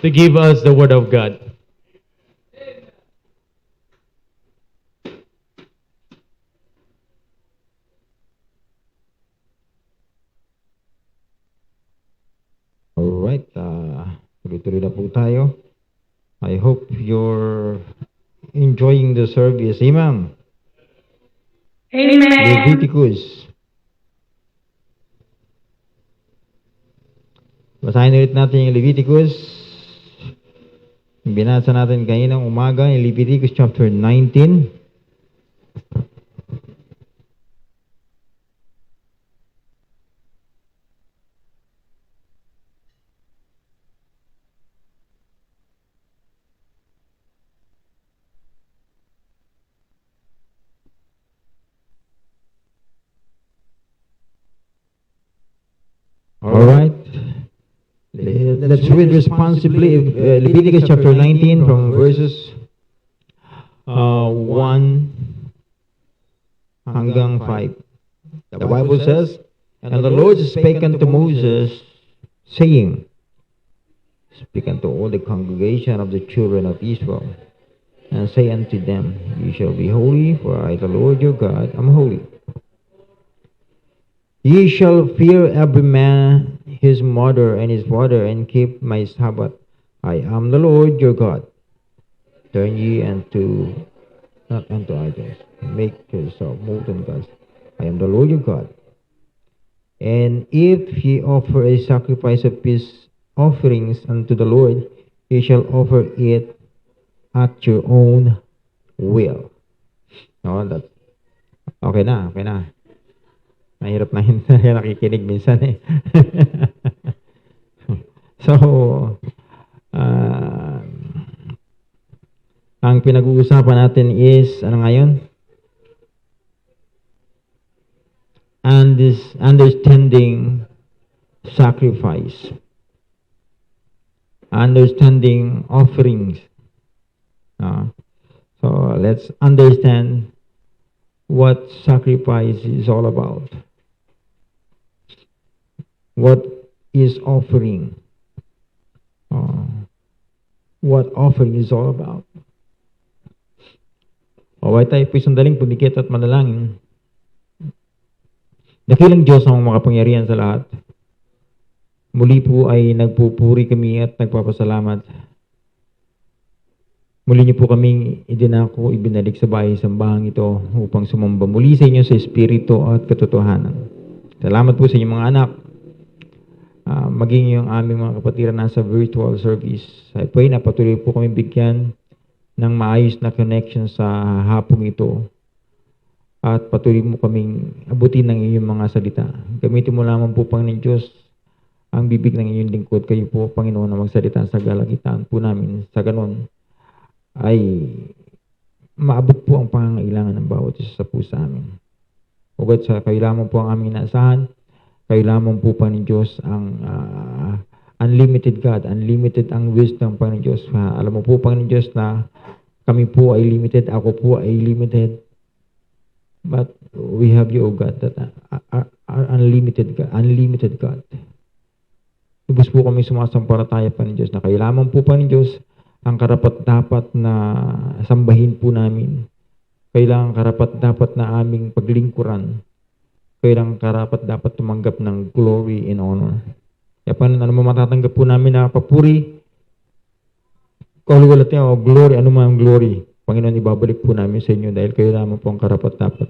to give us the Word of God. Alright, tuloy-tuloy na po tayo. I hope you're enjoying the service. Amen. Amen. Leviticus. Basahin ulit natin yung Leviticus. Binasa natin kaninang umaga yung Leviticus chapter 19. Alright. Let's read responsibly Leviticus chapter 19 from verses 1 hanggang 5. The Bible says, And the Lord spake unto Moses, saying, Speak unto all the congregation of the children of Israel, and say unto them, Ye shall be holy, for I, the Lord your God, am holy. Ye shall fear every man his mother and his father, and keep my Sabbath. I am the Lord your God. Turn ye not unto idols. Make yourself molten gods. I am the Lord your God. And if ye offer a sacrifice of peace offerings unto the Lord, ye shall offer it at your own will. No, that's okay na, okay na. Mahirap na yun. Nakikinig minsan eh. So, ang pinag-uusapan natin is, ano ngayon? And this understanding sacrifice. Understanding offerings. So, let's understand what sacrifice is all about. What is offering? What offering is all about? Huwag tayo po sandaling pumikit at manalangin. Dakilang Diyos ang makapangyarihan sa lahat. Muli po ay nagpupuri kami at nagpapasalamat. Muli niyo po kaming idinako, ibinalik sa bahay sambahang ito upang sumamba muli sa inyo sa Espiritu at katotohanan. Salamat po sa inyong mga anak. Maging yung aming mga kapatiran nasa virtual service. I pray na patuloy po kami bigyan ng maayos na connection sa hapong ito. At patuloy mo kaming abutin ng iyong mga salita. Gamitin mo lamang po, Panginoon Diyos, ang bibig ng iyong lingkod. Kayo po, Panginoon, na magsalita sa galagitan po namin. Sa ganon, ay maabot po ang pangangailangan ng bawat isa sa puso amin. Ugat sa kayo lamang po ang aming inaasahan. Kayo lamang po, Panginoon Diyos, ang unlimited God, unlimited ang wisdom, Panginoon Diyos. Alam mo po, Panginoon Diyos, na kami po ay limited, ako po ay limited. But we have you, O God, that are unlimited God. Lubos po kami sumasampalataya, Panginoon Diyos, na kayo lamang po, Panginoon Diyos, ang karapat-dapat na sambahin po namin. Kailangan karapat-dapat na aming paglingkuran. Kailangan karapat-dapat tumanggap ng glory and honor. Kaya Panginoon, ano mo matatanggap po namin na papuri, kaluwalat niya, o glory, ano man ang glory, Panginoon, ibabalik po namin sa inyo dahil kayo lamang po ang karapat-dapat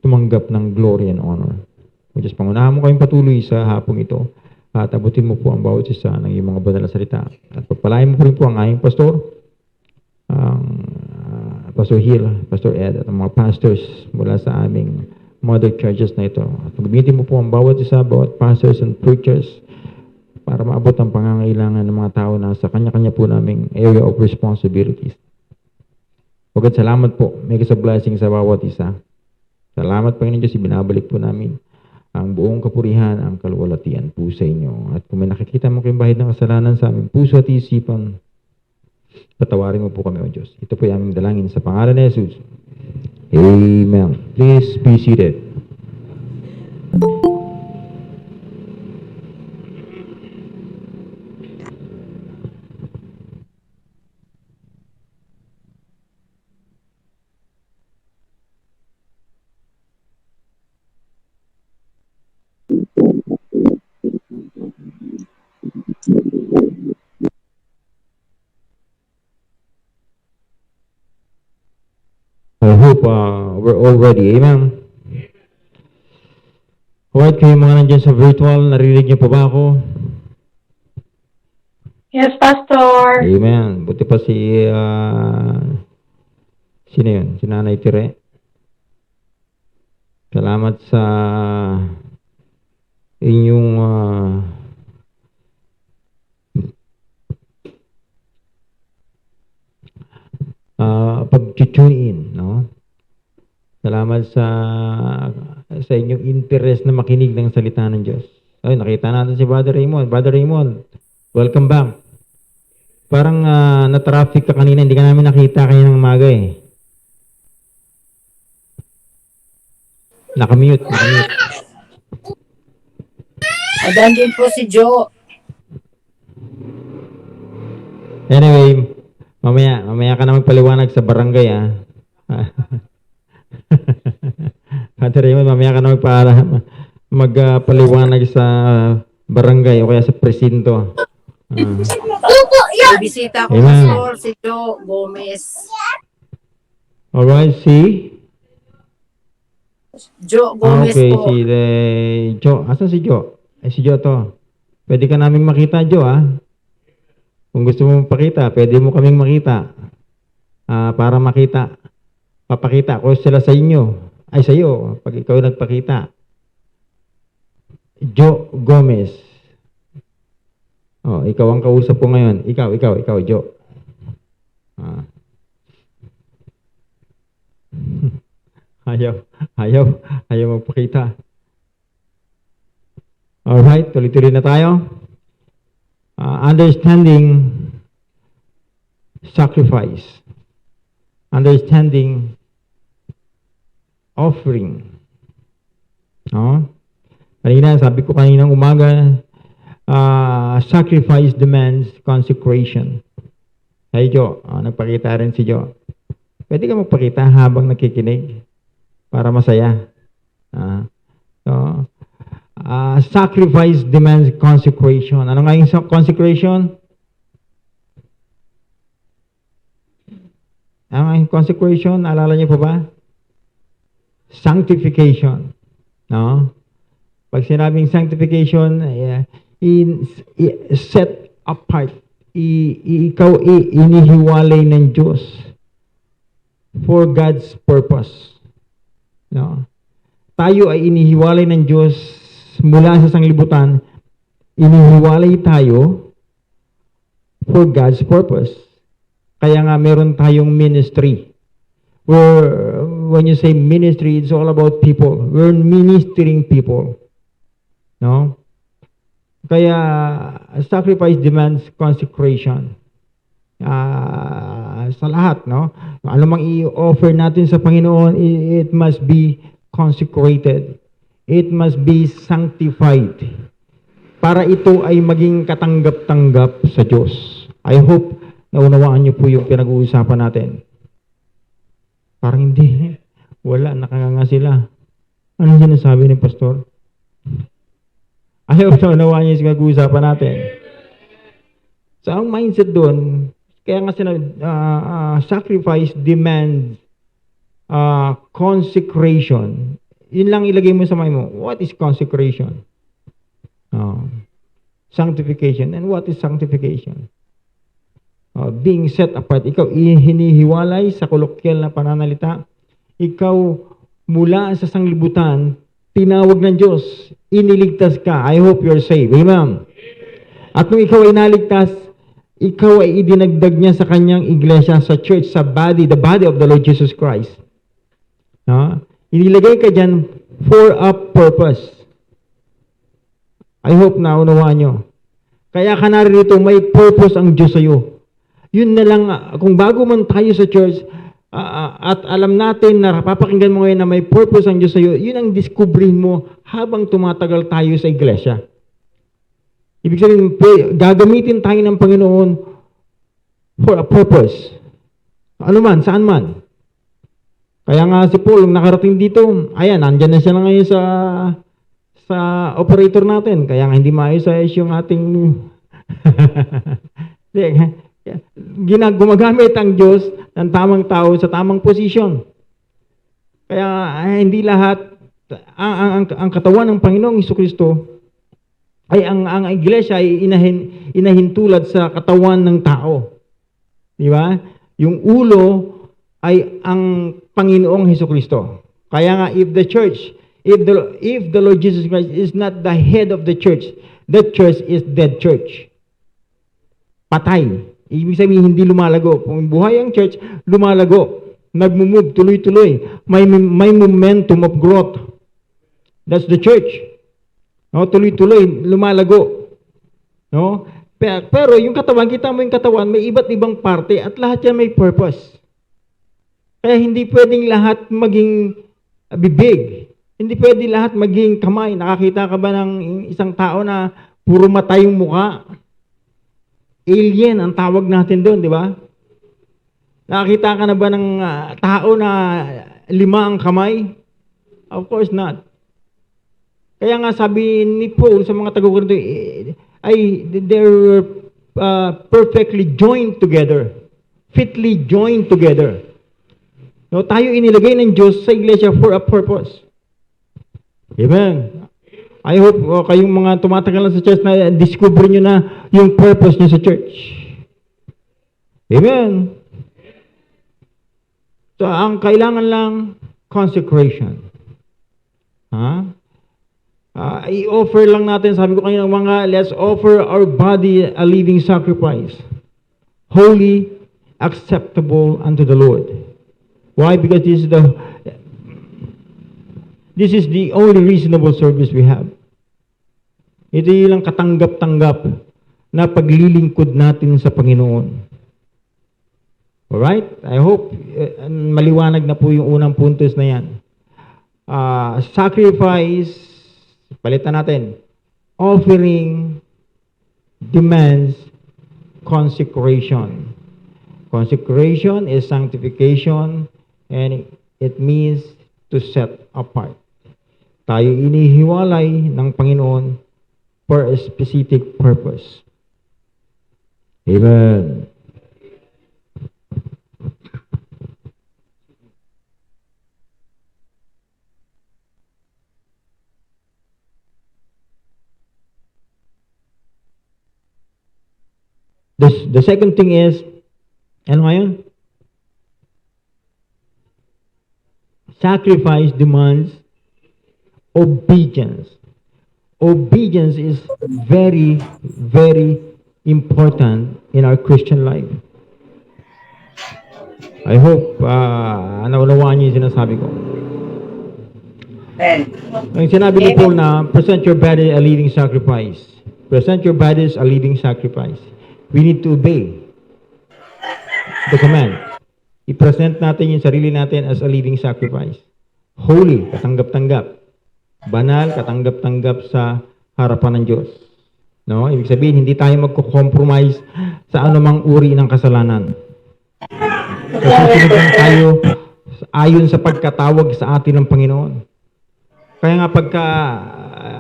tumanggap ng glory and honor. Diyos, pangunahan mo kayong patuloy sa hapong ito at abutin mo po ang bawat isa ng iyong mga banal na salita. At pagpalain mo po rin po ang aming pastor, Pastor Hill, Pastor Ed, at ang mga pastors mula sa aming mother churches na ito. At magbitin mo po ang bawat isa, bawat pastors and preachers para maabot ang pangangailangan ng mga tao na sa kanya-kanya po naming area of responsibilities. Pagkat salamat po, may isa blessing sa bawat isa. Salamat, Panginoon Diyos, ibinabalik po namin ang buong kapurihan, ang kaluwalhatian po sa inyo. At kung may nakikita mo kayong bahid ng kasalanan sa aming puso at isipan, patawarin mo po kami, O Diyos. Ito po yung aming dalangin sa pangalan ni Jesus. Amen. Please be seated. I hope we're all ready. Amen. Alright, kayo mga nandiyan sa virtual, narinig niyo pa ba ako? Yes, Pastor. Amen. Buti pa sino yun? Si Nanay Tire. Salamat sa inyong pag-tune in, no? Salamat sa inyong interest na makinig ng salita ng Diyos. Ay, nakita natin si Brother Raymond. Brother Raymond, welcome back. Parang na-traffic ka kanina, hindi ka namin nakita kaya ng umaga eh. Nakamute. Adan din po si Joe. Anyway, mamaya ka na magpaliwanag sa barangay Brother Raymond, mamaya ka na magpaliwanag sa barangay o kaya sa presinto. May bisita ko, Amen. Pastor, si Joe Gomez. Alright, Joe Gomez okay, po. si Joe. Asan si Joe? Si Joe to. Pwede ka naming makita, Joe, Kung gusto mo makita, pwede mo kaming makita. Para makita. Papakita ko sila sa inyo. Ay, sa iyo, pag ikaw nagpakita. Joe Gomez. Oh, ikaw ang kausap ko ngayon. Ikaw, Joe. Ayaw magpakita. Alright, tuloy-tuloy na tayo. Understanding sacrifice. Understanding offering. No? Sabi ko kaninang umaga, sacrifice demands consecration. Hey, Joe, nagpakita rin si Joe. Pwede ka magpakita habang nakikinig para masaya. Sacrifice demands consecration. Ano nga yung consecration? Ano nga yung consecration? Alala niyo pa ba? Sanctification. No? Pag sinabing sanctification, set apart. Ikaw inihiwalay ng Diyos for God's purpose. No? Tayo ay inihiwalay ng Diyos mula sa sanglibutan. Inihiwalay tayo for God's purpose. Kaya nga meron tayong ministry. When you say ministry, it's all about people. We're ministering people. No? Kaya sacrifice demands consecration. Sa lahat, no? Ano mang i-offer natin sa Panginoon, it must be consecrated. It must be sanctified. Para ito ay maging katanggap-tanggap sa Diyos. I hope naunawaan niyo po yung pinag-uusapan natin. Parang hindi. Wala, nakanganga sila. Anong sinasabi ni Pastor? Ayaw na unawaan niyo yung pinag-uusapan natin. So, ang mindset doon, kaya nga sacrifice demands consecration. Yun lang ilagay mo sa mind mo. What is consecration? Sanctification. And what is sanctification? Being set apart. Ikaw hinihiwalay sa kolokyal na pananalita. Ikaw mula sa sanglibutan, tinawag ng Diyos, iniligtas ka. I hope you're saved. Amen. At nung ikaw ay naligtas, ikaw ay idinagdag niya sa kanyang iglesia, sa church, sa body, the body of the Lord Jesus Christ. Inilagay ka dyan for a purpose. I hope na unawaan nyo. Kaya ka narito, may purpose ang Diyos sa'yo. Yun na lang, kung bago man tayo sa church, at alam natin na papakinggan mo ngayon na may purpose ang Diyos sa'yo, yun ang discovery mo habang tumatagal tayo sa iglesia. Ibig sabihin, gagamitin tayo ng Panginoon for a purpose. Ano man, saan man. Kaya nga si Paul, nakarating dito, ayan, nandyan na siya na ngayon sa operator natin. Kaya nga hindi maayos-ayos yung ating gumagamit ang Diyos ng tamang tao sa tamang posisyon. Kaya hindi lahat, ang katawan ng Panginoong Hesukristo ay ang iglesia ay inahintulad sa katawan ng tao. Di ba? Yung ulo ay ang Panginoong Hesukristo. Kaya nga, if the Lord Jesus Christ is not the head of the church is dead church. Patay. Ibig sabihin, hindi lumalago. Kung buhay ang church, lumalago. Nagmumove, tuloy-tuloy. May momentum of growth. That's the church. No, tuloy-tuloy, lumalago. No? Pero yung katawan, kita mo yung katawan, may iba't ibang parte at lahat yan may purpose. Kaya hindi pwedeng lahat maging bibig. Hindi pwedeng lahat maging kamay. Nakakita ka ba ng isang tao na puro mata yung mukha? Alien ang tawag natin doon, di ba? Nakakita ka na ba ng tao na 5 ang kamay? Of course not. Kaya nga sabi ni Paul sa mga taga-Korinto, they're perfectly joined together. Fitly joined together. No, tayo inilagay ng Diyos sa iglesia for a purpose. Amen. I hope kayong mga tumatagal sa church na discover nyo na yung purpose nyo sa church. Amen. So, ang kailangan lang, consecration. I-offer lang natin, sabi ko kanina mga, let's offer our body a living sacrifice. Holy, acceptable unto the Lord. Why? Because this is the only reasonable service we have. Ito yung katanggap-tanggap na paglilingkod natin sa Panginoon. Alright? I hope maliwanag na po yung unang puntos na yan. Sacrifice, palitan natin. Offering demands consecration. Consecration is sanctification and it means to set apart. Tayo inihiwalay ng Panginoon for a specific purpose. Amen. The second thing is, ano ngayon? Sacrifice demands obedience. Obedience is very, very important in our Christian life. I hope naunawaan niyo yung sinasabi ko. Ang sinabi ni Paul na, present your body a living sacrifice. Present your bodies a living sacrifice. We need to obey the command. I-present natin yung sarili natin as a living sacrifice. Holy, katanggap-tanggap. Banal, katanggap-tanggap sa harapan ng Diyos. No? Ibig sabihin, hindi tayo magko-compromise sa anumang uri ng kasalanan. Susunod lang tayo ayon sa pagkatawag sa atin ng Panginoon. Kaya nga pagka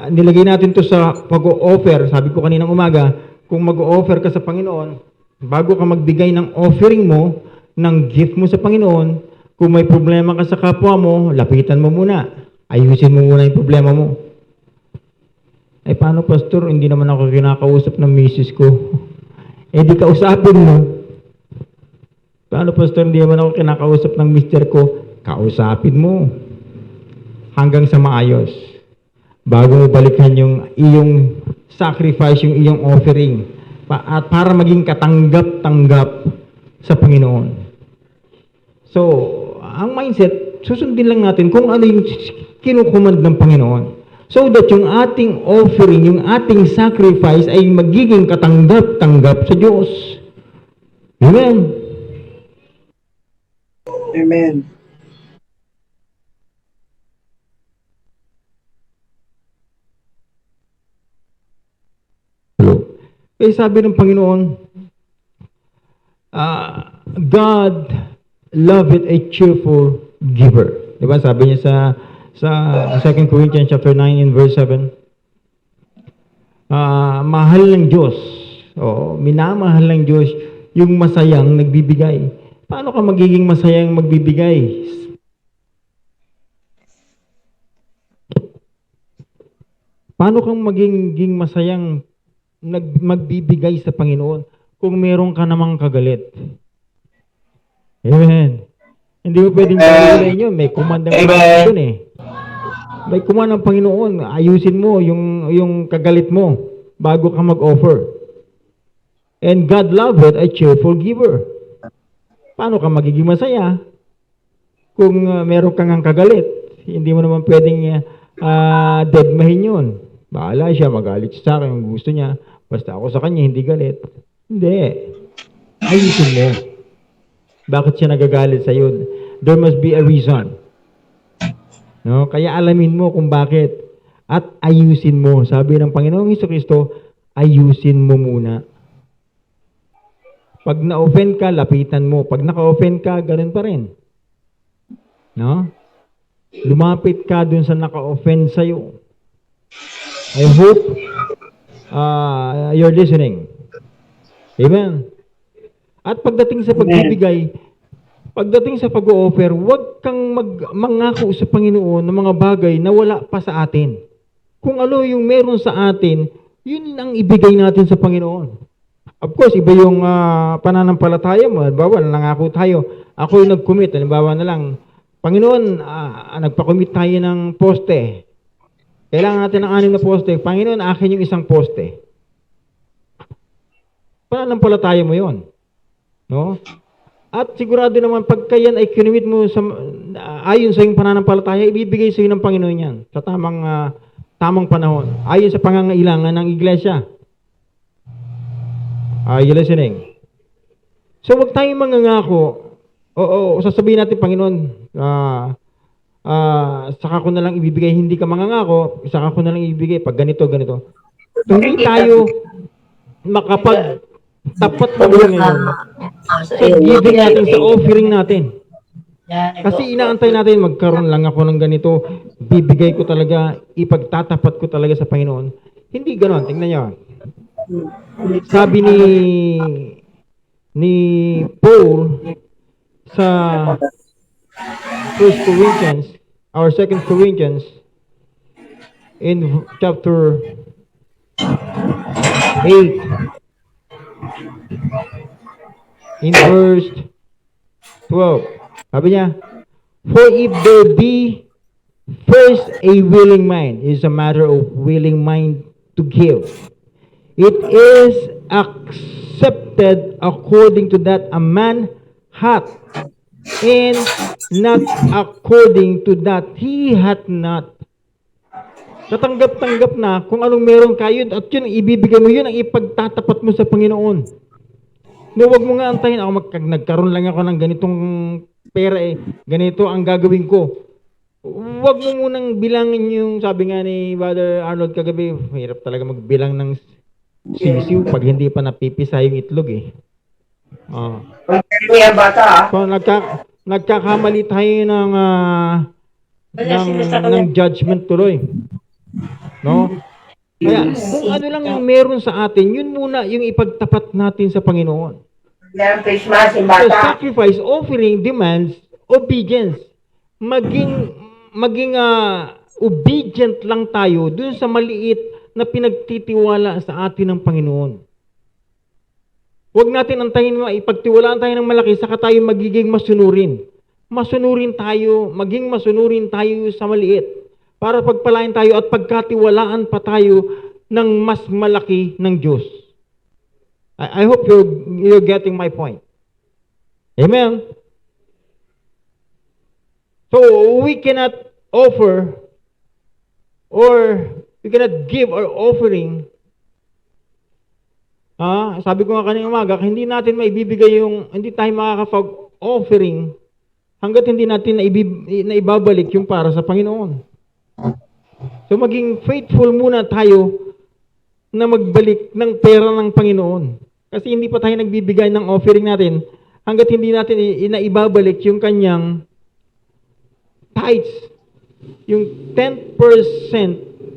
nilagay natin to sa pag-o-offer, sabi ko kaninang umaga, kung mag-o-offer ka sa Panginoon, bago ka magbigay ng offering mo, ng gift mo sa Panginoon, kung may problema ka sa kapwa mo, lapitan mo muna. Ayusin mo muna yung problema mo. Ay, paano, Pastor? Hindi naman ako kinakausap ng misis ko. Eh, di kausapin mo. Paano, Pastor? Hindi naman ako kinakausap ng mister ko. Kausapin mo. Hanggang sa maayos. Bago mo balikan yung iyong sacrifice, yung iyong offering. At para maging katanggap-tanggap sa Panginoon. So, ang mindset, susundin lang natin kung ano yung kinukumand ng Panginoon. So that yung ating offering, yung ating sacrifice ay magiging katanggap-tanggap sa Diyos. Amen. Amen. Hello. Kaya sabi ng Panginoon, God loveth a cheerful giver. Diba? Sabi niya sa 2 Corinthians chapter 9 and verse 7. Mahal ng Diyos. Minamahal ng Diyos yung masayang nagbibigay. Paano ka magiging masayang magbibigay? Paano kang magiging masayang magbibigay sa Panginoon kung meron ka namang kagalit? Amen. Hindi mo pwedeng paghiwalayin yun. May command ng Panginoon dun eh. May command ng Panginoon. Ayusin mo yung kagalit mo bago ka mag-offer. And God loveth a cheerful giver. Paano ka magiging masaya kung meron kang ang kagalit? Hindi mo naman pwedeng deadmahin yun. Bahala siya, magalit siya sa akin kung gusto niya. Basta ako sa kanya, hindi galit. Hindi. Ayusin mo. Bakit siya nagagalit sa iyo? There must be a reason. No? Kaya alamin mo kung bakit. At ayusin mo. Sabi ng Panginoong Jesucristo, ayusin mo muna. Pag na-offend ka, lapitan mo. Pag naka-offend ka, ganun pa rin. No? Lumapit ka dun sa naka-offend sa'yo. I hope you're listening. Amen. At pagdating sa pagbibigay, pagdating sa pag-o-offer, huwag kang mangako sa Panginoon ng mga bagay na wala pa sa atin. Kung ano yung meron sa atin, yun ang ibigay natin sa Panginoon. Of course, iba yung pananampalataya mo. Halimbawa, nangako tayo. Ako yung nag-commit. Halimbawa na lang, Panginoon, nagpa-commit tayo ng poste. Kailangan natin ng 6 na poste. Panginoon, akin yung isang poste. Pananampalataya mo yon, no? At sigurado naman, pagka yan ay kinumit mo ayon sa iyong pananampalataya, ibibigay sa iyo ng Panginoon yan sa tamang panahon. Ayon sa pangangailangan ng iglesia. Are you listening? So, huwag tayong mangangako. Oo, sasabihin natin, Panginoon, saka ko na lang ibibigay, hindi ka mangangako, saka ko na lang ibibigay pag ganito. So, hindi tayo makapag-tapat na ngayon sa giving natin, sa offering natin. Kasi inaantay natin, magkaroon lang ako ng ganito, bibigay ko talaga, ipagtatapat ko talaga sa Panginoon. Hindi ganon, tingnan nyo. Sabi ni Paul sa 1 Corinthians, or 2 Corinthians, in chapter 8, in verse 12. Sabi niya, for if there be first a willing mind, it is a matter of willing mind to give. It is accepted according to that a man hath, and not according to that he hath not. Tatanggap-tanggap na kung anong meron kayo at yun, ibibigay mo yun ang ipagtatapat mo sa Panginoon. No, wag mo nga antayin, nagkaroon lang ako ng ganitong pera ganito ang gagawin ko. Wag mo munang bilangin yung, sabi nga ni Brother Arnold kagabi, hirap talaga magbilang ng sisiw pag hindi pa napipisa yung itlog So, nagkakamali tayo ng judgment tuloy. No? Kaya, kung ano lang yung meron sa atin, yun muna yung ipagtapat natin sa Panginoon. So, sacrifice, offering, demands, obedience. Maging obedient lang tayo dun sa maliit na pinagtitiwala sa atin ng Panginoon. Huwag natin antayin ipagtiwalaan tayo ng malaki, saka tayo magiging masunurin. Masunurin tayo, maging masunurin tayo sa maliit para pagpalain tayo at pagkatiwalaan pa tayo ng mas malaki ng Diyos. I hope you're getting my point. Amen? So, we cannot offer or we cannot give our offering. Sabi ko nga kanina umaga, hindi natin maibibigay hindi tayo makakapag-offering hanggat hindi natin naibabalik yung para sa Panginoon. So, maging faithful muna tayo na magbalik ng pera ng Panginoon. Kasi hindi pa tayo nagbibigay ng offering natin hanggat hindi natin naibabalik yung kanyang tithes. Yung 10%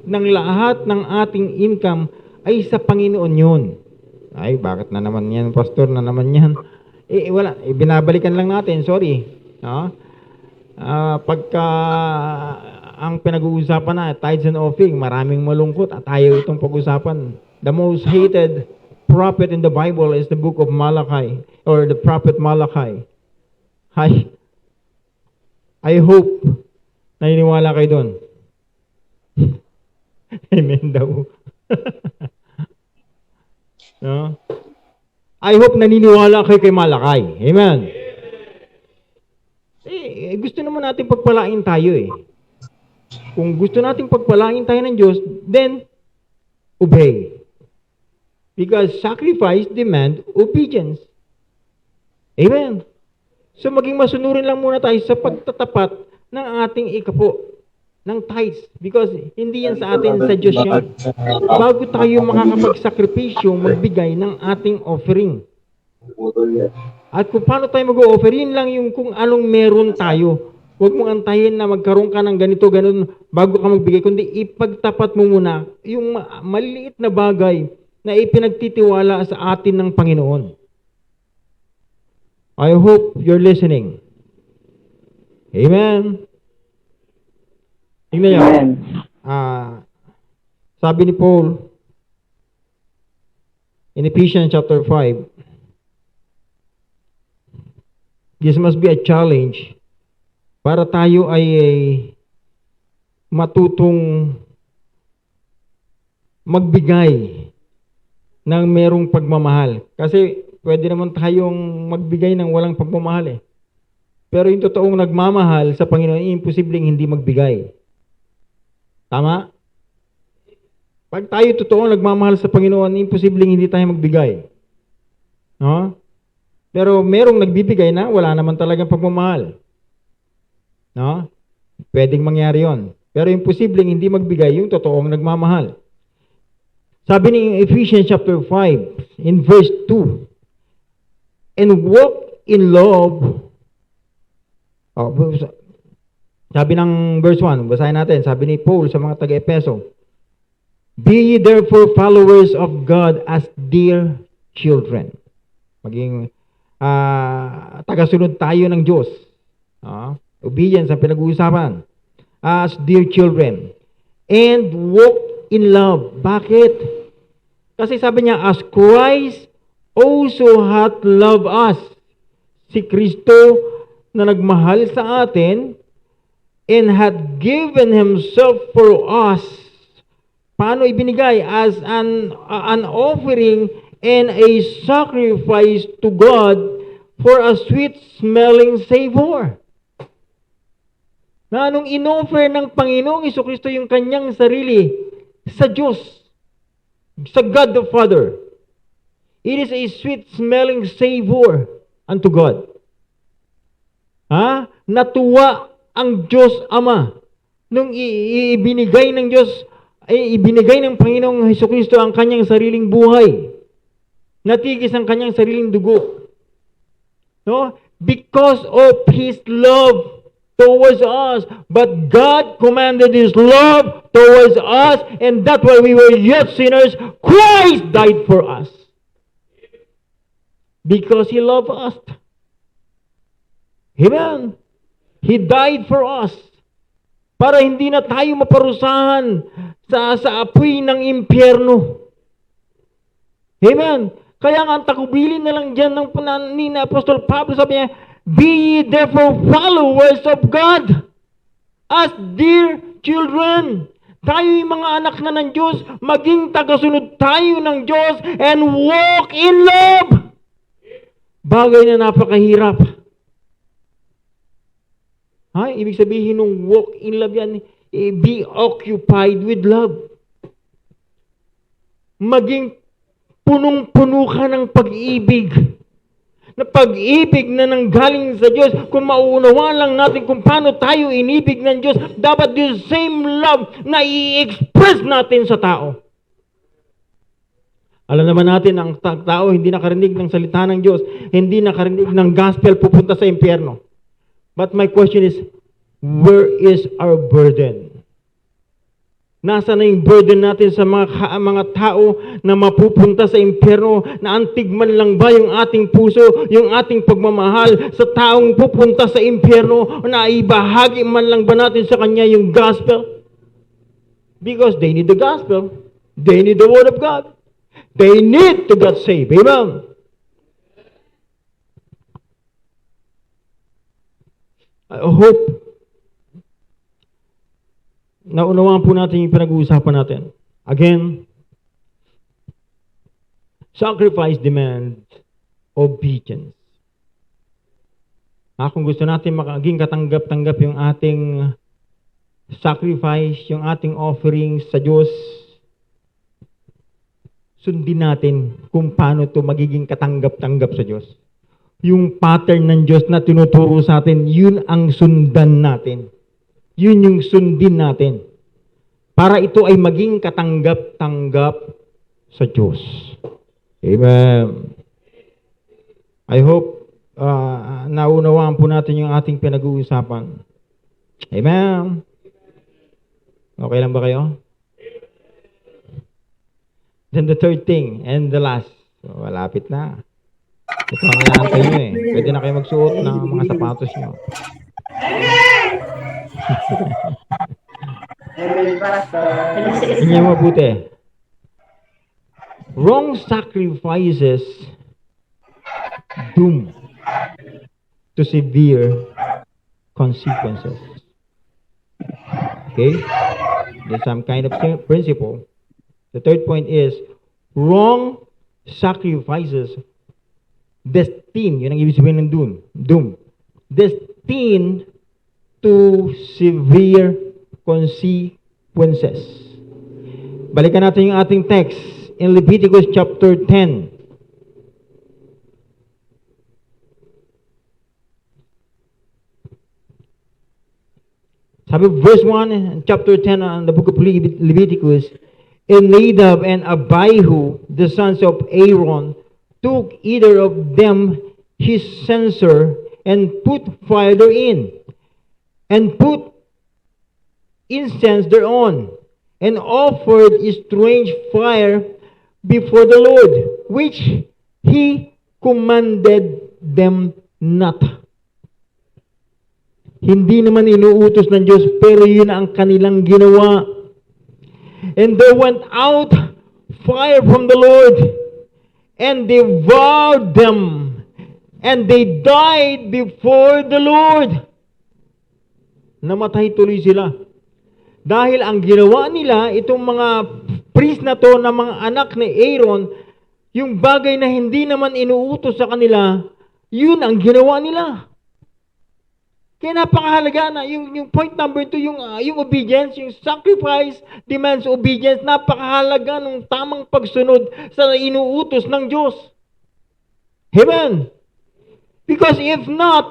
ng lahat ng ating income ay sa Panginoon yun. Ay, bakit na naman yan, pastor, na naman yan? Wala, binabalikan lang natin, sorry. Pagka ang pinag-uusapan na, tithes and offering, maraming malungkot at ayaw itong pag-usapan. The most hated prophet in the Bible is the book of Malachi, or the prophet Malachi. I hope naniniwala kayo doon. Amen daw. No? I hope naniniwala kayo kay Malachi. Amen. Gusto naman natin pagpalain tayo eh. Kung gusto natin pagpalain tayo ng Diyos, then obey. Because sacrifice demand obedience. Amen. So maging masunurin lang muna tayo sa pagtatapat ng ating ikapo, ng tithes. Because hindi yan sa atin, sa Diyos yan. Bago tayo makakapagsakripisyo, magbigay ng ating offering. At kung paano tayo mag-o-offer, yun lang yung kung anong meron tayo. Huwag mong antayin na magkaroon ka ng ganito, ganun, bago ka magbigay. Kundi ipagtapat mo muna yung maliit na bagay na ipinagtitiwala sa atin ng Panginoon. I hope you're listening. Amen. Tingnan niyo. Sabi ni Paul in Ephesians chapter 5, this must be a challenge para tayo ay matutong magbigay ng merong pagmamahal. Kasi pwede naman tayong magbigay ng walang pagmamahal eh. Pero yung totoong nagmamahal sa Panginoon, imposibleng hindi magbigay. Tama? Pag tayo totoong nagmamahal sa Panginoon, imposibleng hindi tayo magbigay. No? Pero merong nagbibigay na wala naman talagang pagmamahal. No? Pwedeng mangyari yon. Pero imposibleng hindi magbigay yung totoong nagmamahal. Sabi ni Ephesians chapter 5 in verse 2, and walk in love. Sabi ng verse 1, basahin natin, sabi ni Paul sa mga taga-Epeso, be ye therefore followers of God as dear children. Maging tagasunod tayo ng Diyos. Obedience ang pinag-uusapan. As dear children. And walk in love. Bakit? Kasi sabi niya, as Christ also hath loved us. Si Kristo na nagmahal sa atin and had given Himself for us. Paano ibinigay? As an offering and a sacrifice to God for a sweet-smelling savor. Na anong inoffer ng Panginoong Jesucristo yung kanyang sarili sa Diyos, sa God the Father. It is a sweet-smelling savor unto God. Natuwa ang Diyos Ama nung ibinigay ng Diyos, ibinigay ng Panginoong Jesucristo ang kanyang sariling buhay. Natigis ang kanyang sariling dugo. No? Because of His love towards us. But God commanded His love towards us, and that while we were yet sinners, Christ died for us. Because He loved us. Amen. He died for us. Para hindi na tayo maparusahan sa apoy ng impyerno. Amen. Kaya nga ang takubilin na lang dyan ni Apostol Pablo, sabi niya, be ye therefore followers of God as dear children. Tayo yung mga anak na ng Diyos, maging tagasunod tayo ng Diyos and walk in love. Bagay na napakahirap. Ibig sabihin nung walk in love yan, be occupied with love. Maging punong-puno ka ng pag-ibig. Na pag-ibig na nanggaling sa Diyos. Kung mauunawaan lang natin kung paano tayo inibig ng Diyos, dapat the same love na i-express natin sa tao. Alam naman natin, ang tao hindi nakarinig ng salita ng Diyos, hindi nakarinig ng gospel, pupunta sa impyerno. But my question is, where is our burden? Nasa na yung burden natin sa mga tao na mapupunta sa impyerno, na antig man lang ba yung ating puso, yung ating pagmamahal sa taong pupunta sa impyerno, na ibahagi man lang ba natin sa kanya yung gospel? Because they need the gospel. They need the word of God. They need to get saved. Amen. I hope naunawaan po natin yung pinag-uusapan natin. Again, sacrifice demands obedience. Kung gusto natin maging katanggap-tanggap yung ating sacrifice, yung ating offerings sa Diyos, sundin natin kung paano to magiging katanggap-tanggap sa Diyos. Yung pattern ng Diyos na tinuturo sa atin, yun ang sundan natin. Yun yung sundin natin. Para ito ay maging katanggap-tanggap sa Diyos. Amen. I hope naunawaan po natin yung ating pinag-uusapan. Amen. Okay lang ba kayo? Then the third thing and the last. Malapit na. Ito ang inaantay nyo eh. Pwede na kayo magsuot ng mga sapatos nyo. Tingnan mo mabuti. Wrong sacrifices doom to severe consequences. Okay? There's some kind of principle. The third point is wrong sacrifices destined, yun ang ibig sabihin ng doom. Destined to severe consequences. Balikan natin yung ating text in Leviticus chapter 10. Sabi verse 1, chapter 10 on the book of Leviticus, and Nadab and Abihu, the sons of Aaron, took either of them his censer and put fire therein, and put incense thereon, and offered a strange fire before the Lord, which he commanded them not. Hindi naman inuutos ng Diyos, pero yun ang kanilang ginawa. And there went out fire from the Lord, and devoured them, and they died before the Lord. Namatay tuloy sila. Dahil ang ginawa nila, itong mga priest na to, na mga anak ni Aaron, yung bagay na hindi naman inuutos sa kanila, yun ang ginawa nila. Kaya napakahalaga na, yung point number 2, yung obedience, yung sacrifice demands obedience, napakahalaga ng tamang pagsunod sa inuutos ng Diyos. Amen? Because if not,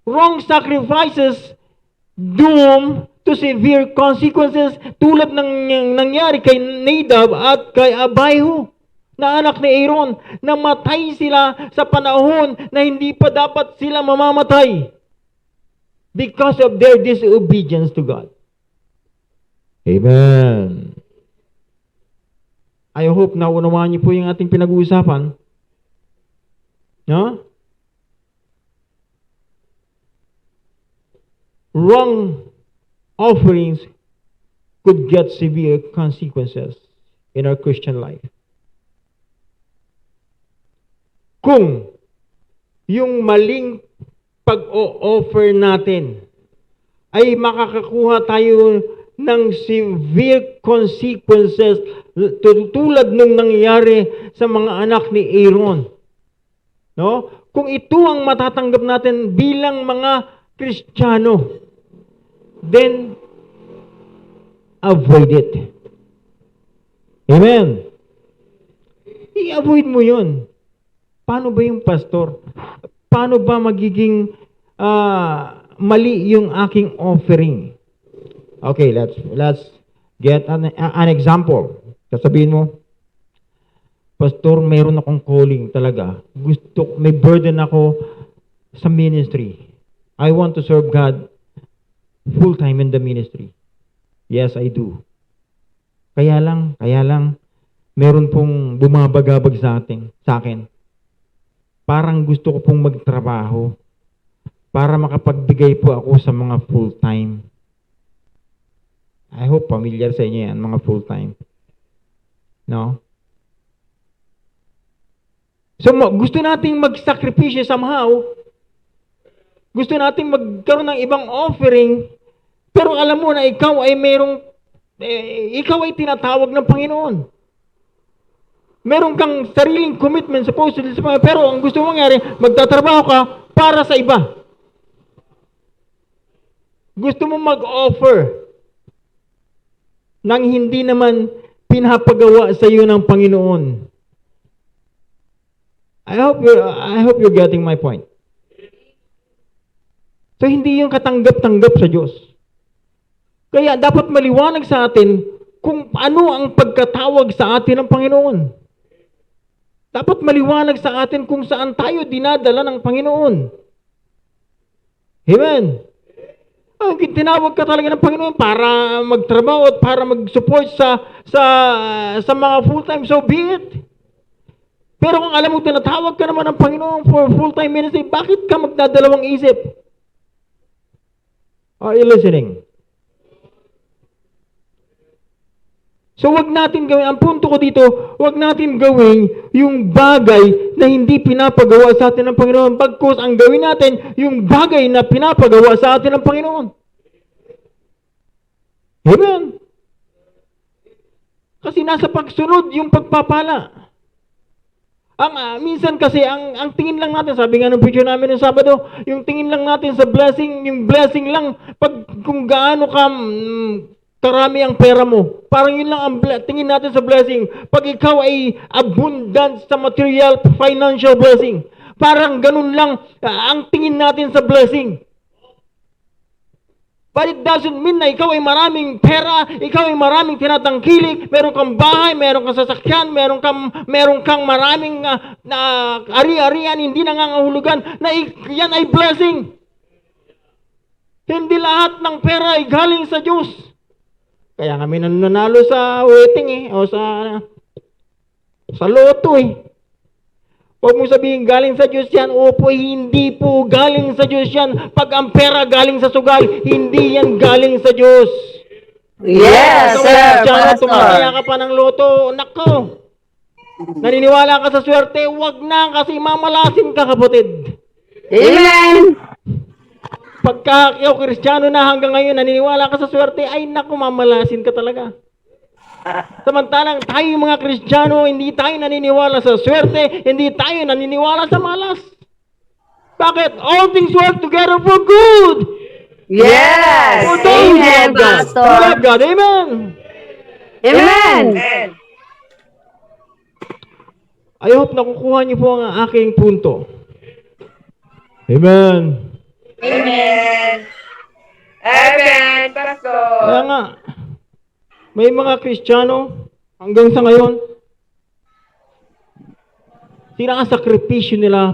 wrong sacrifices doom to severe consequences, tulad ng nangyari kay Nadab at kay Abihu, na anak ni Aaron, namatay sila sa panahon na hindi pa dapat sila mamamatay because of their disobedience to God. Amen. I hope na unawaan niyo po yung ating pinag-uusapan. No? Wrong offerings could get severe consequences in our Christian life. Kung yung maling pag-o-offer natin ay makakakuha tayo ng severe consequences tulad nung nangyari sa mga anak ni Aaron. No? Kung ito ang matatanggap natin bilang mga Kristiyano, then avoid it. Amen. I-avoid mo yun. Paano ba yung pastor? Paano ba magiging mali yung aking offering? Okay, let's get an example. Sasabihin mo, Pastor, mayroon akong calling talaga. May burden ako sa ministry. I want to serve God full-time in the ministry. Yes, I do. Kaya lang, meron pong bumabagabag sa akin. Parang gusto ko pong magtrabaho para makapagbigay po ako sa mga full-time. I hope familiar sa inyo yan, mga full-time. No? So, gusto nating magsakripisyo somehow. Gusto nating magkaroon ng ibang offering, pero alam mo na ikaw ay ikaw ay tinatawag ng Panginoon. Meron kang sariling commitment supposedly sa Panginoon, pero ang gusto mong mangyari, magtatrabaho ka para sa iba. Gusto mo mag-offer nang hindi naman pinapagawa sa iyo ng Panginoon. I hope you're getting my point. So, hindi yung katanggap-tanggap sa Diyos. Kaya dapat maliwanag sa atin kung ano ang pagkatawag sa atin ng Panginoon. Dapat maliwanag sa atin kung saan tayo dinadala ng Panginoon. Amen. Tinawag ka talaga ng Panginoon para magtrabaho at para mag-support sa mga full-time, so be it. Pero kung alam mo, tinatawag ka naman ng Panginoon for full-time ministry, bakit ka magdadalawang isip? Are you listening? So wag natin gawin, ang punto ko dito, wag natin gawin yung bagay na hindi pinapagawa sa atin ng Panginoon. Bagkus ang gawin natin yung bagay na pinapagawa sa atin ng Panginoon. Amen. Kasi nasa pagsunod yung pagpapala. Minsan kasi, ang tingin lang natin, sabi nga ng preacher namin ng Sabado, yung tingin lang natin sa blessing, yung blessing lang, kung gaano ka karami ang pera mo. Parang yun lang ang tingin natin sa blessing. Pag ikaw ay abundant sa material, financial blessing, parang ganun lang ang tingin natin sa blessing. But it doesn't mean na ikaw ay maraming pera, ikaw ay maraming tinatangkilik, meron kang bahay, meron kang sasakyan, meron kang maraming ari-arian, hindi nangangahulugan, na yan ay blessing. Hindi lahat ng pera ay galing sa Diyos. Kaya kami nanalo sa wedding o sa loto Huwag mo sabihin galing sa Diyos yan. Opo, hindi po galing sa Diyos yan. Pag ang pera galing sa sugal, hindi yan galing sa Diyos. Yes, sir, Pastor. Tumataya ka pa ng loto, nako. Naniniwala ka sa swerte, wag na kasi mamalasin ka, kapatid. Amen. Pagka ikaw Kristiyano na hanggang ngayon, naniniwala ka sa swerte, ay nako, mamalasin ka talaga. Samantalang tayo mga Kristiyano, hindi tayo naniniwala sa swerte, hindi tayo naniniwala sa malas. Bakit? All things work together for good. Yes. For those who Amen, love God. Pastor. Who love God. Amen. Amen. I hope nakukuha niyo po ang aking punto. Amen. Amen. Amen, Pastor. Kaya nga, may mga Kristiyano hanggang sa ngayon, sinakasakripisyo nila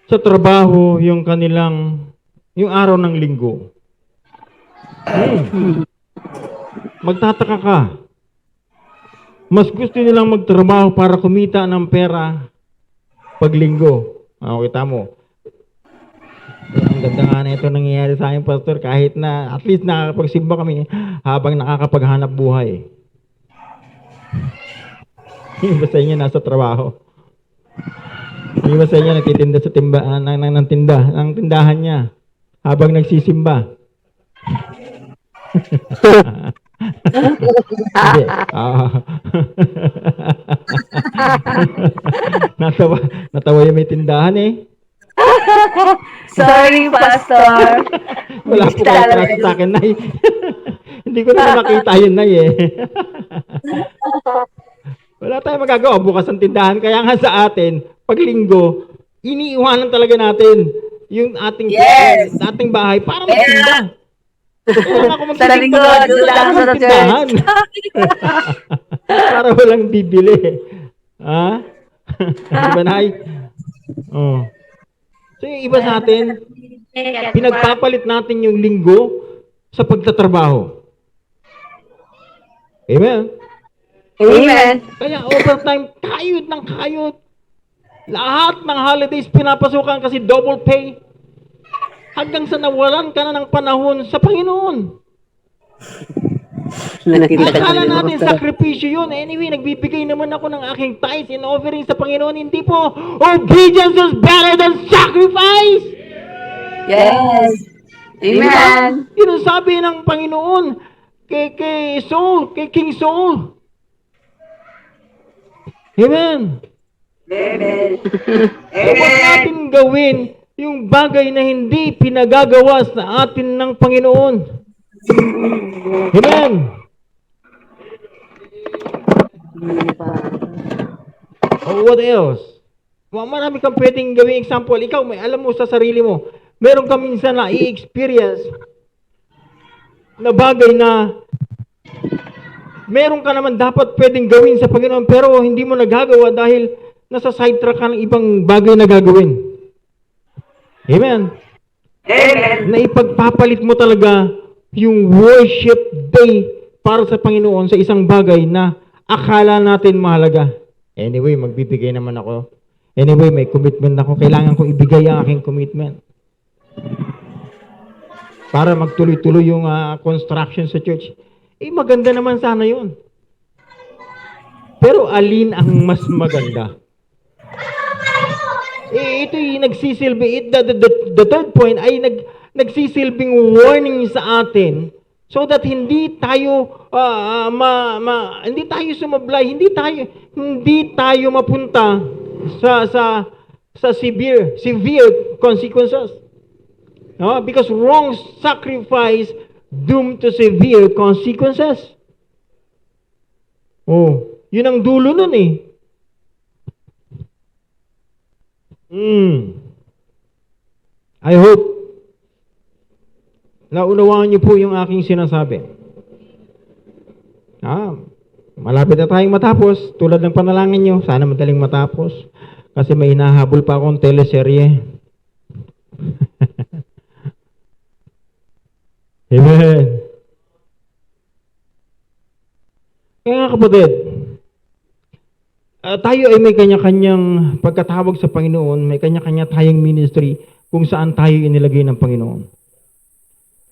sa trabaho yung araw ng linggo. Magtataka ka. Mas gusto nilang magtrabaho para kumita ng pera pag linggo. Kita mo. Ang ganda nga na ito nangyayari sa akin, Pastor, kahit na at least nakakapagsimba kami habang nakakapaghanap buhay. Iba sa inyo nasa trabaho. Iba sa inyo nagtitinda sa ng tindahan niya habang nagsisimba. Hindi. Natawa yung may tindahan Sorry, Pastor. Wala po kayo sa akin, Nay. Hindi ko na makita yun, Nay, Wala tayong magagawa. Bukas ang tindahan. Kaya nga sa atin, pag linggo, iniiwanan talaga natin yung ating bahay para magtinda. Sa linggo, doon lang sa tindahan. Para walang bibili. Diba, Nay? Oh. So yung iba sa atin, pinagpapalit natin yung linggo sa pagtatrabaho. Amen? Amen. Kaya overtime, kayod ng kayod. Lahat ng holidays pinapasukan kasi double pay. Hanggang sa nawalan ka na ng panahon sa Panginoon. Akala natin sakripisyo yun. Anyway, nagbibigay naman ako ng aking tithes and offering sa Panginoon. Hindi po. Obedience is better than sacrifice. Yes. Amen. Yun ang sabi ng Panginoon kay Saul, kay King Saul. Amen. Amen. Huwag natin gawin yung bagay na hindi pinagagawa sa atin ng Panginoon. Amen. Oh, what else? Marami kang pwedeng gawing example. Ikaw, may alam mo sa sarili mo. Meron ka minsan na i-experience na bagay na meron ka naman dapat pwedeng gawin sa Panginoon pero hindi mo nagagawa dahil nasa sidetrack ka ng ibang bagay na gagawin. Amen. Amen. Na ipagpapalit mo talaga yung worship day para sa Panginoon sa isang bagay na akala natin mahalaga. Anyway, magbibigay naman ako. Anyway, may commitment ako. Kailangan ko ibigay ang aking commitment. Para magtuloy-tuloy yung construction sa church. Maganda naman sana yun. Pero alin ang mas maganda? Ito'y nagsisilbi. The third point ay nagsisilbing warning sa atin so that hindi tayo hindi tayo sumablay, hindi tayo mapunta sa severe consequences. No? Because wrong sacrifice doomed to severe consequences. Oh, yun ang dulo nun eh. I hope naunawaan niyo po yung aking sinasabi. Malapit na tayong matapos. Tulad ng panalangin niyo, sana madaling matapos. Kasi may hinahabol pa akong teleserye. Amen. Kaya nga kapatid, tayo ay may kanya-kanyang pagkatawag sa Panginoon, may kanya-kanya tayong ministry kung saan tayo inilagay ng Panginoon.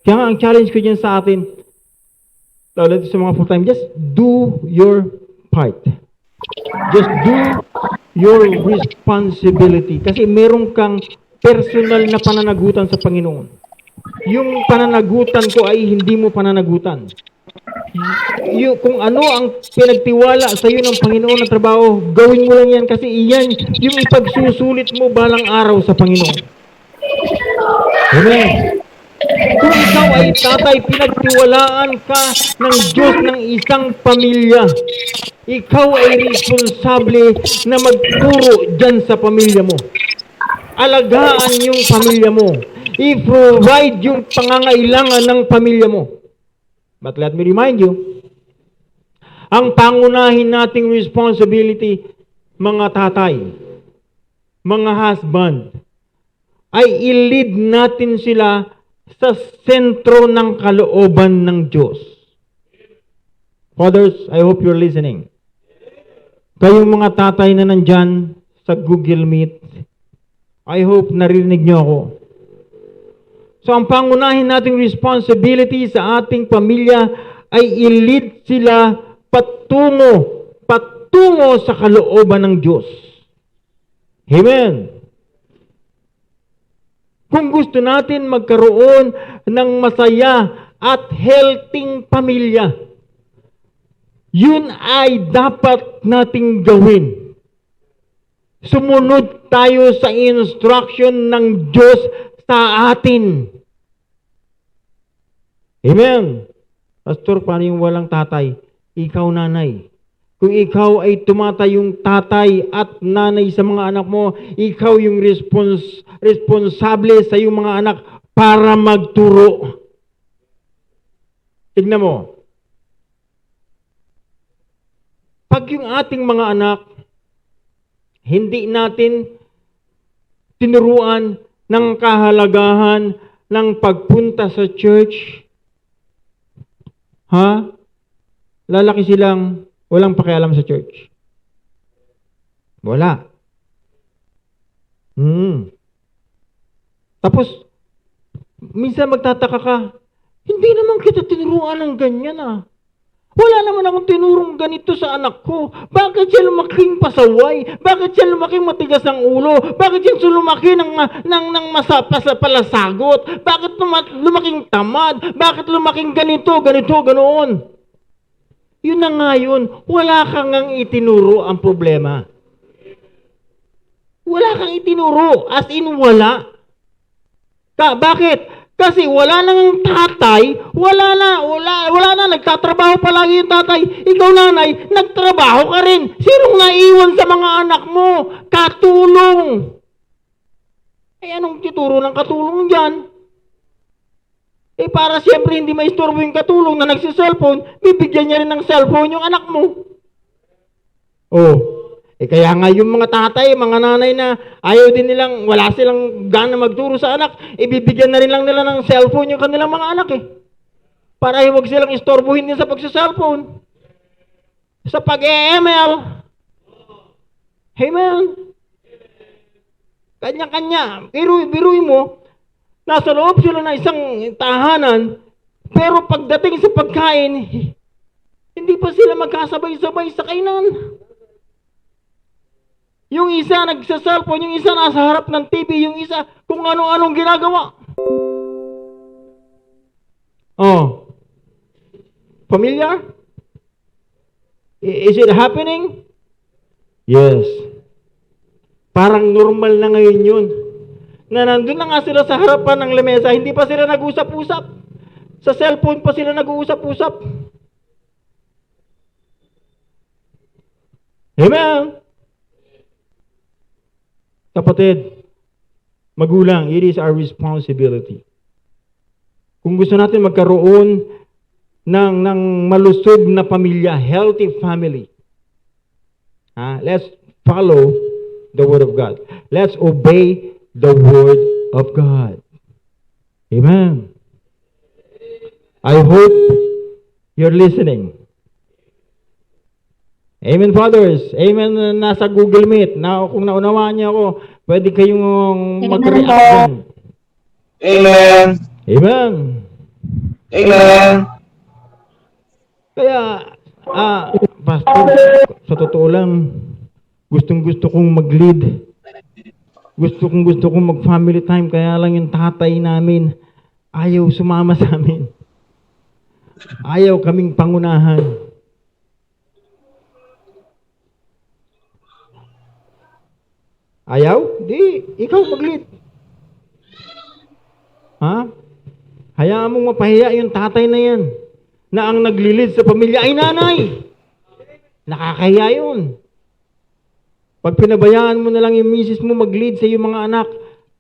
Kaya nga, ang challenge ko dyan sa atin, lalo sa mga full-time, just do your part. Just do your responsibility. Kasi meron kang personal na pananagutan sa Panginoon. Yung pananagutan ko ay hindi mo pananagutan. Kung ano ang pinagtiwala sa iyo ng Panginoon na trabaho, gawin mo lang yan kasi iyan yung ipagsusulit mo balang araw sa Panginoon. Amen. Kung ikaw ay tatay, pinagtiwalaan ka ng Diyos ng isang pamilya, ikaw ay responsable na magturo dyan sa pamilya mo. Alagaan yung pamilya mo. I-provide yung pangangailangan ng pamilya mo. But let me remind you, ang pangunahin nating responsibility, mga tatay, mga husband, ay i-lead natin sila sa sentro ng kalooban ng Diyos. Fathers, I hope you're listening. Kayong mga tatay na nandyan sa Google Meet, I hope narinig nyo ako. So ang pangunahin nating responsibility sa ating pamilya ay i-lead sila patungo sa kalooban ng Diyos. Amen. Kung gusto natin magkaroon ng masaya at healthy pamilya, yun ay dapat nating gawin. Sumunod tayo sa instruction ng Diyos sa atin. Amen. Pastor, paano yung walang tatay? Ikaw nanay. Kung ikaw ay tumatayong tatay at nanay sa mga anak mo, ikaw yung responsable sa iyong mga anak para magturo. Tignan mo. Pag yung ating mga anak, hindi natin tinuruan ng kahalagahan ng pagpunta sa church, lalaki silang walang pakialam sa church. Wala. Tapos, minsan magtataka ka, hindi naman kita tinuruan ng ganyan ah. Wala naman akong tinurong ganito sa anak ko. Bakit siya lumaking pasaway? Bakit siya lumaking matigas ang ulo? Bakit siya lumaki ng palasagot? Bakit lumaking tamad? Bakit lumaking ganito, ganoon? Yun na nga yun. Wala kang ngang itinuro ang problema. Wala kang itinuro. As in, wala. Bakit? Kasi wala nang tatay, wala na, nagtatrabaho palagi yung tatay. Ikaw nanay, nagtrabaho ka rin. Sinong naiwan sa mga anak mo? Katulong. Anong tituro ng katulong dyan? Para siyempre hindi maistorbo yung katulong na nagsiselfone, bibigyan niya rin ng cellphone yung anak mo. Kaya nga yung mga tatay, mga nanay na ayaw din nilang, wala silang gana magturo sa anak, ibibigyan na rin lang nila ng cellphone yung kanilang mga anak Para huwag silang istorbohin din sa pagsa-cellphone. Sa pag-e-email. Amen. Kanya-kanya. Biruin mo, nasa loob sila na isang tahanan, pero pagdating sa pagkain, hindi pa sila magkasabay-sabay sa kainan. Yung isa nagsa-cellphone, yung isa nasa harap ng TV, yung isa kung ano-anong ginagawa. Familiar? Is it happening? Yes. Parang normal na ngayon yun. Na nandun na nga sila sa harapan ng lamesa, hindi pa sila nag-usap-usap. Sa cellphone pa sila nag-uusap-usap. Amen. Kapatid, magulang, it is our responsibility. Kung gusto natin magkaroon ng malusog na pamilya, healthy family, let's follow the Word of God. Let's obey the Word of God. Amen. I hope you're listening. Amen, fathers. Amen, nasa Google Meet. Kung naunawaan niyo ako, pwede kayong mag-react dyan. Amen. Amen. Amen. Kaya, pastor, sa totoo lang, gustong-gusto kong mag-lead. Gusto kong mag-family time. Kaya lang yung tatay namin, ayaw sumama sa amin. Ayaw kaming pangunahan. Ayaw? Di, ikaw mag-lead. Hayaan mong mapahiya yung tatay na yan, na ang nagli-lead sa pamilya ay nanay. Nakakahiya yun. Pag pinabayaan mo na lang yung misis mo mag-lead sa iyong mga anak,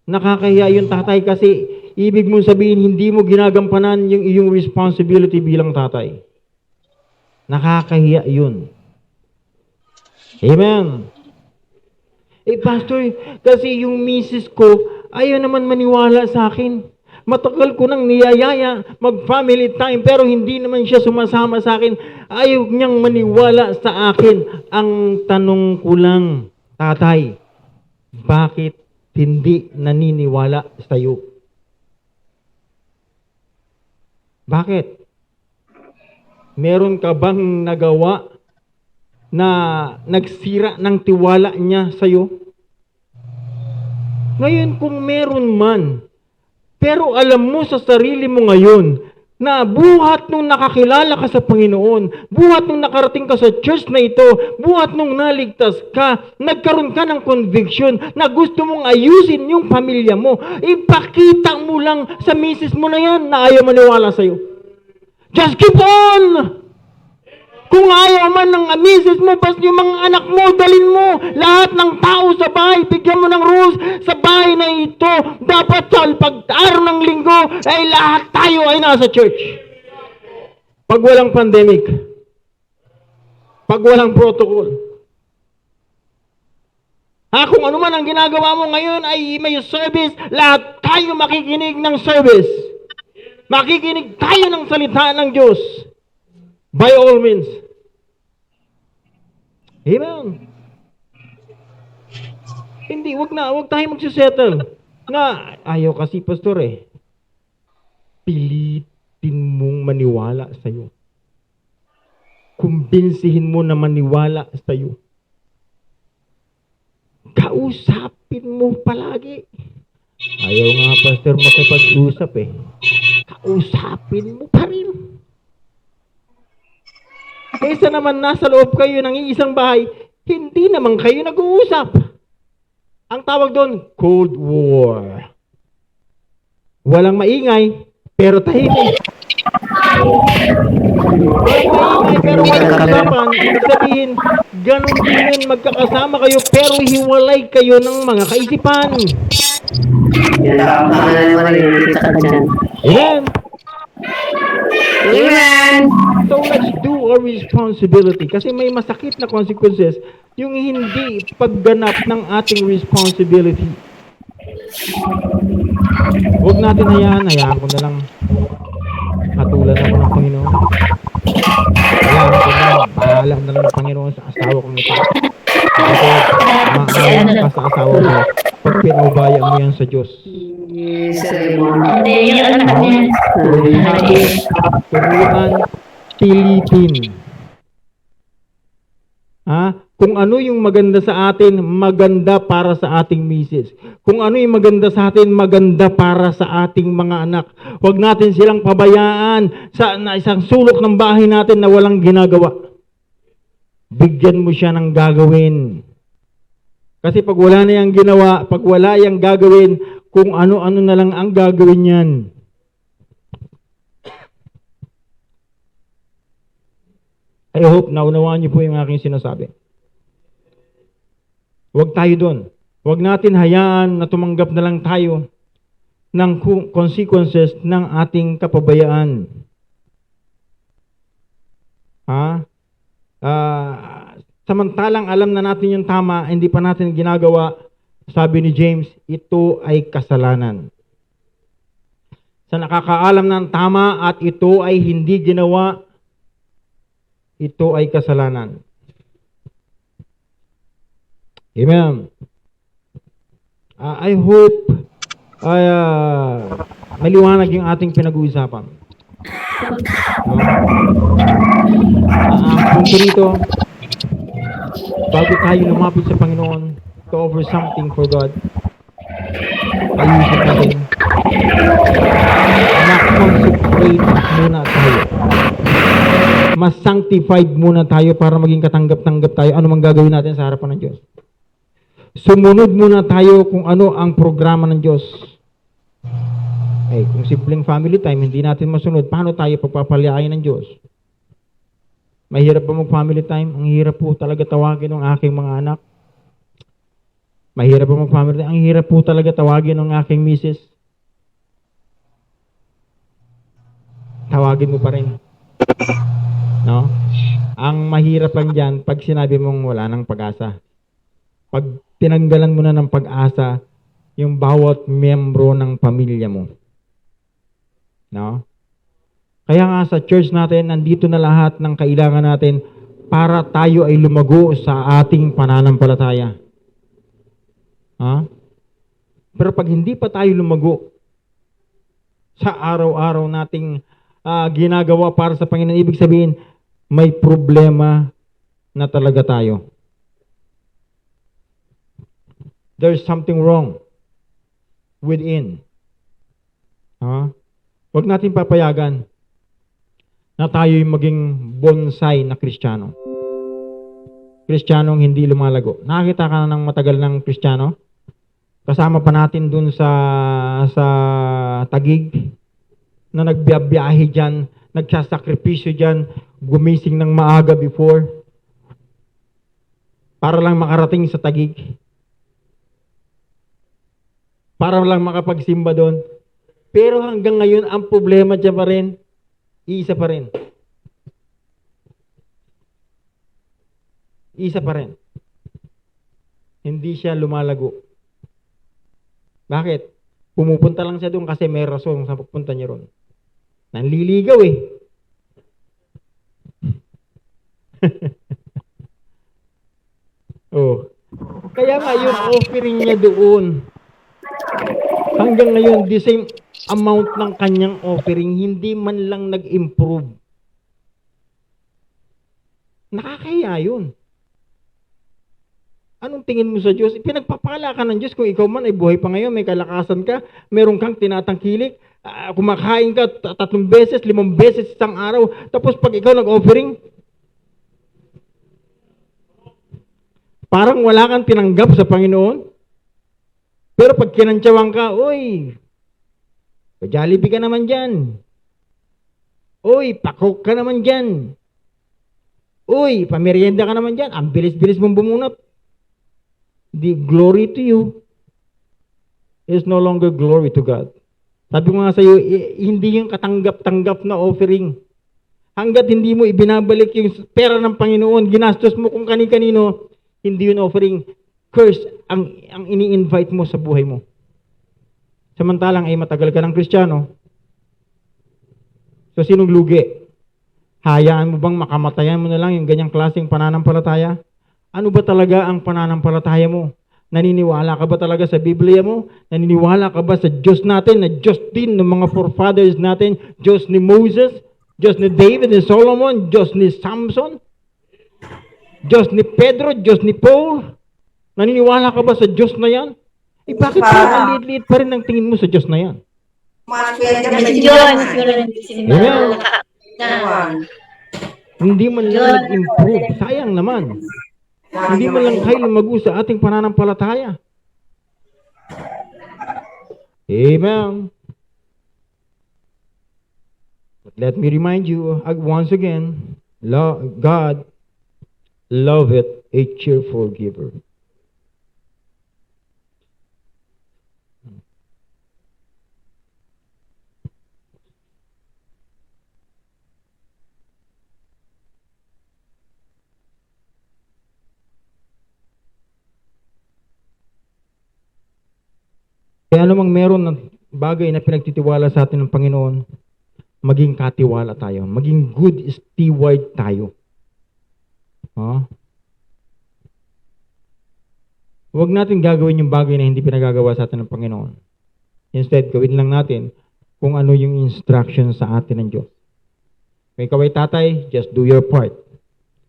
nakakahiya yung tatay kasi ibig mong sabihin hindi mo ginagampanan yung iyong responsibility bilang tatay. Nakakahiya yun. Amen. Pastor, kasi yung misis ko, ayaw naman maniwala sa akin. Matagal ko nang niyayaya mag-family time, pero hindi naman siya sumasama sa akin. Ayaw niyang maniwala sa akin. Ang tanong ko lang, tatay, bakit hindi naniniwala sa iyo? Bakit? Meron ka bang nagawa na nagsira ng tiwala niya sa iyo? Ngayon, kung meron man, pero alam mo sa sarili mo ngayon na buhat nung nakakilala ka sa Panginoon, buhat nung nakarating ka sa church na ito, buhat nung naligtas ka, nagkaroon ka ng conviction na gusto mong ayusin yung pamilya mo, ipakita mo lang sa misis mo na yan na ayaw maniwala sa iyo. Just keep on! Kung ayaw man ng misis mo, basta yung mga anak mo, dalin mo. Lahat ng tao sa bahay, bigyan mo ng rules sa bahay na ito. Dapat sa pag-araw ng linggo, ay lahat tayo ay nasa church. Pag walang pandemic, pag walang protocol. Kung ano man ang ginagawa mo ngayon ay may service, lahat tayo makikinig ng service. Makikinig tayo ng salita ng Diyos. By all means. Amen. Hindi, wag tayo magsisettle. Nga, ayaw kasi, pastor pilitin mong maniwala sa'yo. Kumbinsihin mo na maniwala sa'yo. Kausapin mo palagi. Ayaw nga, pastor, makipag-usap Kausapin mo pa rin. Kaysa naman nasa loob kayo ng isang bahay, hindi naman kayo nag-uusap. Ang tawag doon, Cold War. Walang maingay, pero tahimik. Walang maingay, pero walang usapan. Ibig sabihin, ganun din yun, magkakasama kayo, pero hiwalay kayo ng mga kaisipan. Amen. Amen. So let's do our responsibility. Kasi may masakit na consequences yung hindi pagganap ng ating responsibility. Huwag natin hayaan ko na lang hatulan ako ng Panginoon. Hayaan ko na lang, bahala na lang ng Panginoon sa asawa kong ito. Kasi maawa ka sa asawa mo pag pinaubaya mo yan sa Diyos. Hindi, yung anak niya. Turuan, pilitin. Kung ano yung maganda sa atin, maganda para sa ating misis. Kung ano yung maganda sa atin, maganda para sa ating mga anak. Huwag natin silang pabayaan sa isang sulok ng bahay natin na walang ginagawa. Bigyan mo siya ng gagawin. Kasi pag wala na yung ginawa, pag wala yung gagawin, kung ano-ano na lang ang gagawin yan. I hope naunawaan niyo po yung aking sinasabi. Huwag tayo doon. Huwag natin hayaan na tumanggap na lang tayo ng consequences ng ating kapabayaan. Samantalang alam na natin yung tama, hindi pa natin ginagawa, sabi ni James, ito ay kasalanan. Sa nakakaalam ng tama at ito ay hindi ginawa, ito ay kasalanan. Amen. I hope maliwanag yung ating pinag-uusapan. Ang punto rito, bago tayo lumapit sa Panginoon to offer something for God, ayusin natin na-consecrate muna tayo. Mas sanctified muna tayo para maging katanggap-tanggap tayo ano mang gagawin natin sa harapan ng Diyos. Sumunod muna tayo kung ano ang programa ng Diyos. Kung simpleng family time, hindi natin masunod, paano tayo pagpapalayain ng Diyos? Mahirap ba mag-family time? Ang hirap po talaga tawagin ng aking mga anak. Mahirap ba mag-family time? Ang hirap po talaga tawagin ng aking misis. Tawagin mo pa rin. No? Ang mahirap lang dyan, pag sinabi mong wala nang pag-asa. Pag tinanggalan mo na ng pag-asa, yung bawat miyembro ng pamilya mo. No? Kaya nga sa church natin, nandito na lahat ng kailangan natin para tayo ay lumago sa ating pananampalataya. Pero pag hindi pa tayo lumago sa araw-araw nating ginagawa para sa Panginoon, ibig sabihin, may problema na talaga tayo. There's something wrong within. Huwag natin papayagan na tayo'y maging bonsai na Kristiyano. Kristiyanong hindi lumalago. Nakakita ka na ng matagal ng Kristiyano? Kasama pa natin dun sa Tagig na nagbiyahe dyan, nagsasakripisyo dyan, gumising ng maaga before para lang makarating sa Tagig. Para lang makapagsimba doon. Pero hanggang ngayon, ang problema dyan pa rin, isa pa rin. Isa pa rin. Hindi siya lumalago. Bakit? Pumupunta lang siya doon kasi may rason sa pagpunta niya ron. Nanliligaw Oh. Kaya nga yung offering niya doon, hanggang ngayon, the same amount ng kanyang offering, hindi man lang nag-improve. Nakakahiya yun. Anong tingin mo sa Diyos? Pinagpapala ka ng Diyos kung ikaw man ay buhay pa ngayon, may kalakasan ka, meron kang tinatangkilik, kumakain ka 3 beses, 5 beses isang araw, tapos pag ikaw nag-offering, parang wala kang tinanggap sa Panginoon. Pero pag kinantsawang ka, uy, pa-Jollibee ka naman dyan. Uy, pa-Coke ka naman dyan. Uy, pamerienda ka naman dyan. Ang bilis-bilis mong bumunot. The glory to you is no longer glory to God. Sabi ko nga sa iyo, hindi yung katanggap-tanggap na offering. Hanggat hindi mo ibinabalik yung pera ng Panginoon, ginastos mo kung kani-kanino, hindi yun offering. Curse ang ini-invite mo sa buhay mo. Samantalang ay matagal ka ng Kristiyano. So sinong lugi? Hayaan mo bang makamatayan mo na lang yung ganyang klaseng pananampalataya? Ano ba talaga ang pananampalataya mo? Naniniwala ka ba talaga sa Biblia mo? Naniniwala ka ba sa Diyos natin, na Diyos din ng mga forefathers natin? Diyos ni Moses? Diyos ni David ni Solomon? Diyos ni Samson? Diyos ni Pedro? Diyos ni Paul? Naniniwala ka ba sa Diyos na yan? Eh bakit parang liit-liit pa rin ang tingin mo sa Diyos na yan? Amen. Hindi man lang nag-improve. Sayang naman. Hindi man lang kayo lumago sa ating pananampalataya. Amen. But let me remind you once again, God loveth a cheerful giver. Kaya namang meron ng bagay na pinagtitiwala sa atin ng Panginoon, maging katiwala tayo, maging good steward tayo. Huwag natin gagawin yung bagay na hindi pinagagawa sa atin ng Panginoon. Instead, gawin lang natin kung ano yung instruction sa atin ng Diyos. Kung ikaw ay tatay, just do your part.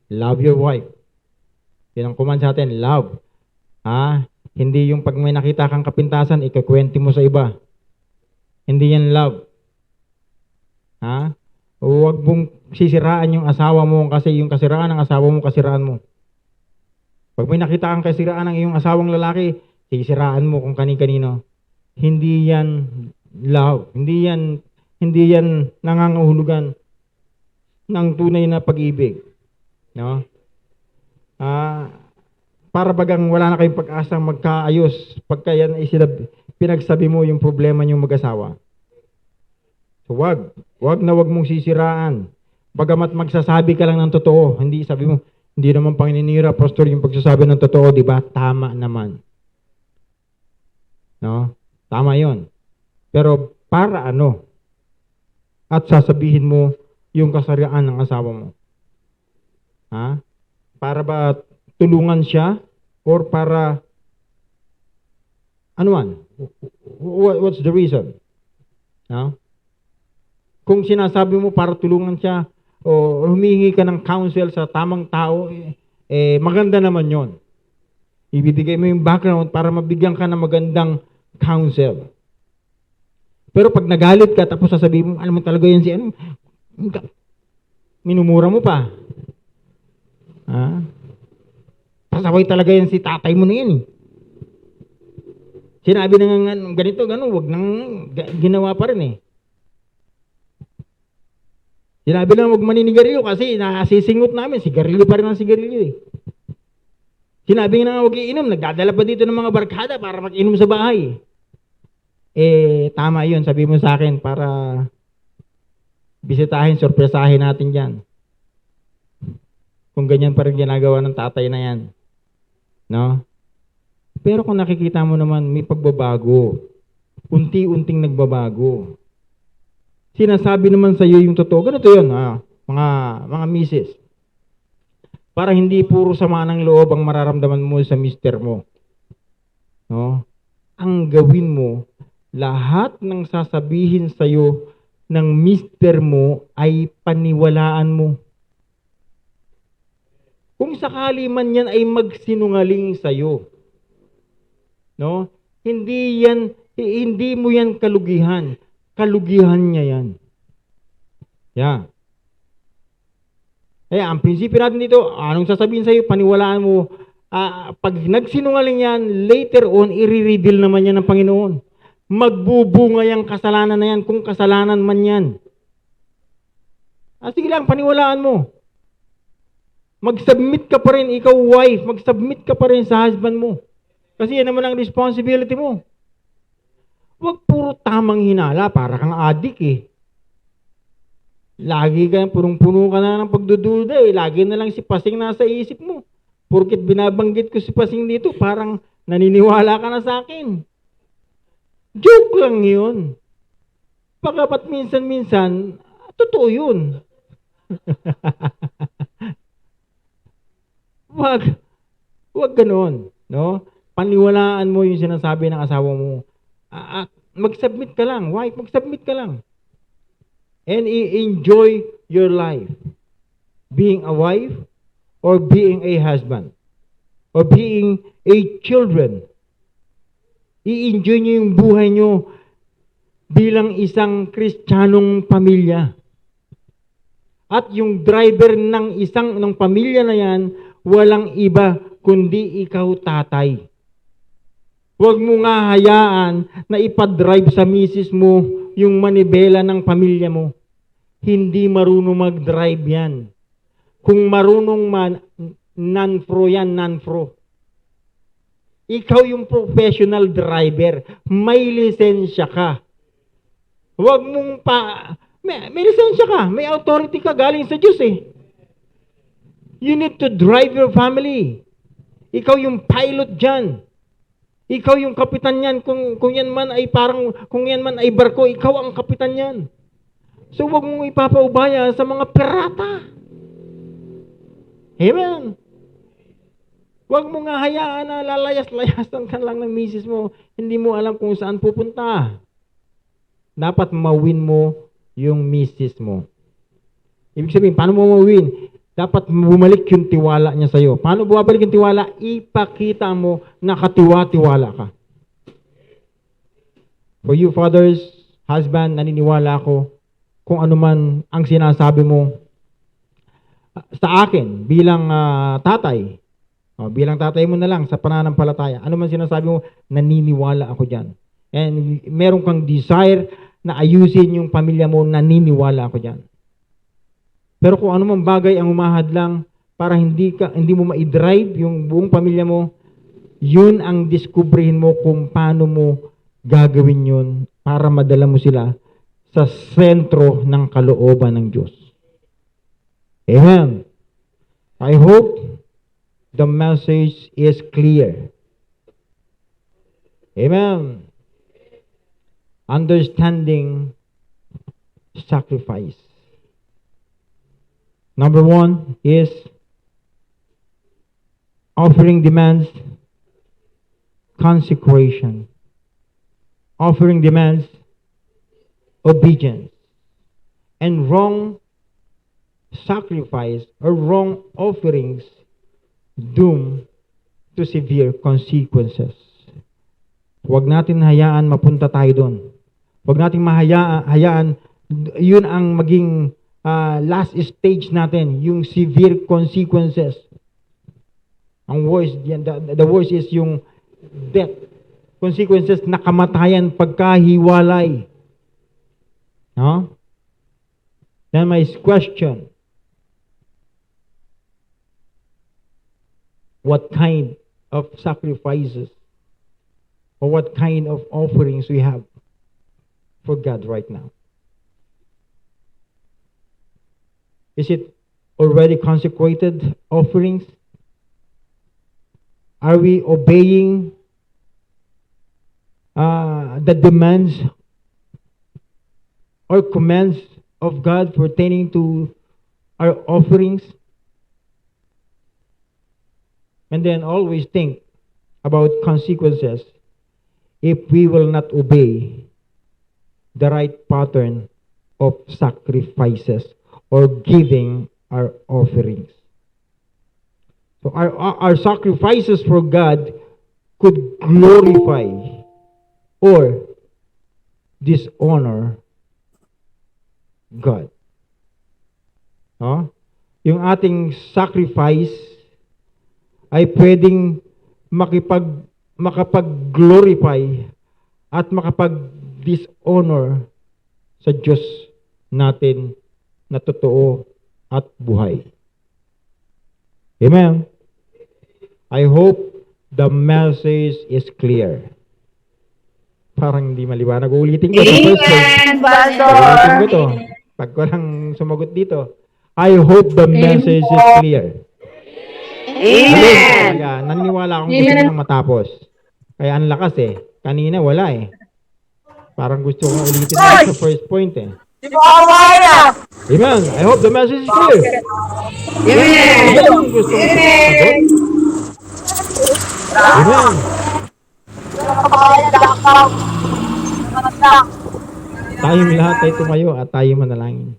Love your wife. Yan ang command sa atin, love. Hindi yung pag may nakita kang kapintasan, ikakwente mo sa iba. Hindi yan love. Huwag mong sisiraan yung asawa mo kasi yung kasiraan ng asawa mo, kasiraan mo. Pag may nakita kang kasiraan ng iyong asawang lalaki, sisiraan mo kung kani-kanino. Hindi yan love. Hindi yan nangangahulugan ng tunay na pag-ibig. No? Para bagang wala na kayong pag-asang magkaayos pagka yan ay pinagsabi mo yung problema niyong mag-asawa. So wag na wag mong sisiraan. Bagamat magsasabi ka lang ng totoo, hindi sabi mo, hindi naman panginira, pastor, yung pagsasabi ng totoo, di ba? Tama naman. No? Tama yon. Pero para ano? At sasabihin mo yung kasarian ng asawa mo. Para ba tulungan siya or para anuan? What's the reason? Kung sinasabi mo para tulungan siya o humingi ka ng counsel sa tamang tao, maganda naman yon. Ibibigay mo yung background para mabigyan ka ng magandang counsel. Pero pag nagalit ka tapos sasabihin mo, alam mo talaga yan si ano, minumura mo pa. Pasaway talaga yan si tatay mo na yan. Sinabi na nga ganito, wag nang ginawa pa rin . Sinabi na wag maninigarilyo kasi nasisingot namin, sigarilyo pa rin ang sigarilyo . Sinabi na wag iinom, nagdadala pa dito ng mga barkada para mag-inom sa bahay. Tama yun, sabi mo sa akin para bisitahin, sorpresahin natin dyan. Kung ganyan pa rin ginagawa ng tatay na yan. No? Pero kung nakikita mo naman, may pagbabago. Unti-unting nagbabago. Sinasabi naman sa iyo yung totoo. Ganito yun, mga misis. para hindi puro sama ng loob ang mararamdaman mo sa mister mo. No? Ang gawin mo, lahat ng sasabihin sa'yo ng mister mo ay paniwalaan mo. Kung sakali man yan ay magsinungaling sa'yo, no? Hindi mo yan kalugihan. Kalugihan niya yan. Yeah. Kaya ang prinsipyo natin dito, anong sasabihin sa'yo, paniwalaan mo. Pag nagsinungaling yan, later on, i-reveal naman yan ng Panginoon. Magbubunga yung kasalanan na yan, kung kasalanan man yan. Sige lang, paniwalaan mo. Mag-submit ka pa rin, ikaw wife, mag-submit ka pa rin sa husband mo. Kasi yan naman ang responsibility mo. Huwag puro tamang hinala, para kang adik eh. Lagi ka, punong-puno ka na ng pagdududa eh. Lagi na lang si Pasing nasa isip mo. Porket binabanggit ko si Pasing dito, parang naniniwala ka na sa akin. Joke lang yun. Pagkapat minsan-minsan, totoo yun. Wag ganoon, no? Paniwalaan mo yung sinasabi ng asawa mo. Mag-submit ka lang, wife, mag-submit ka lang. And enjoy your life. Being a wife or being a husband or being a children. I-enjoy nyo yung buhay nyo bilang isang Kristiyanong pamilya. At yung driver ng pamilya na yan, walang iba kundi ikaw, tatay. Huwag mo nga hayaan na ipadrive sa misis mo yung manibela ng pamilya mo. Hindi marunong mag-drive yan. Kung marunong man, non-pro yan, non-pro. Ikaw yung professional driver. May lisensya ka. Huwag mong may lisensya ka. May authority ka galing sa Diyos eh. You need to drive your family. Ikaw yung pilot dyan. Ikaw yung kapitan yan. Kung yan man ay barko, ikaw ang kapitan yan. So huwag mong ipapaubaya sa mga pirata. Amen. Huwag mo nga hayaan na lalayas-layasan ka lang ng misis mo. Hindi mo alam kung saan pupunta. Dapat mawin mo yung misis mo. Ibig sabihin, paano mo mawin? Dapat bumalik yung tiwala niya sa'yo. Paano bumabalik yung tiwala? Ipakita mo na katiwa-tiwala ka. For you fathers, husband, naniniwala ako kung ano man ang sinasabi mo sa akin bilang tatay. Bilang tatay mo na lang sa pananampalataya. Ano man sinasabi mo, naniniwala ako dyan. And meron kang desire na ayusin yung pamilya mo, naniniwala ako dyan. Pero kung ano mang bagay ang umahadlang para hindi mo ma-drive yung buong pamilya mo, yun ang diskubrihin mo kung paano mo gagawin yun para madala mo sila sa sentro ng kalooban ng Diyos. Amen. I hope the message is clear. Amen. Understanding sacrifice. Number 1 is offering demands consecration. Offering demands obedience. And wrong sacrifice or wrong offerings doom to severe consequences. Huwag natin hayaan mapunta tayo doon. Huwag natin hayaan yun ang maging last stage natin, yung severe consequences. Ang worst, the worst is yung death. Consequences na kamatayan pagkahiwalay. No? Then my question, what kind of sacrifices or what kind of offerings we have for God right now? Is it already consecrated offerings? Are we obeying the demands or commands of God pertaining to our offerings? And then always think about consequences if we will not obey the right pattern of sacrifices or giving our offerings. So our sacrifices for God could glorify or dishonor God. No? Yung ating sacrifice ay pwedeng makapag-glorify at makapag-dishonor sa Diyos natin na totoo at buhay. Amen. I hope the message is clear. Parang hindi maliwanag. Ulitin ko. Amen, Pastor. Ulitin ko to. Pag ko lang sumagot dito. I hope the message is clear. Amen. Kaya naniniwala akong gusto nang matapos. Kaya ang lakas eh. Kanina wala eh. Parang gusto kong ulitin na sa first point eh. Amen. I hope the message is clear. Amen. Amen. Gusto kong sagot. Amen. Tayong lahat ay tumayo at tayo manalangin.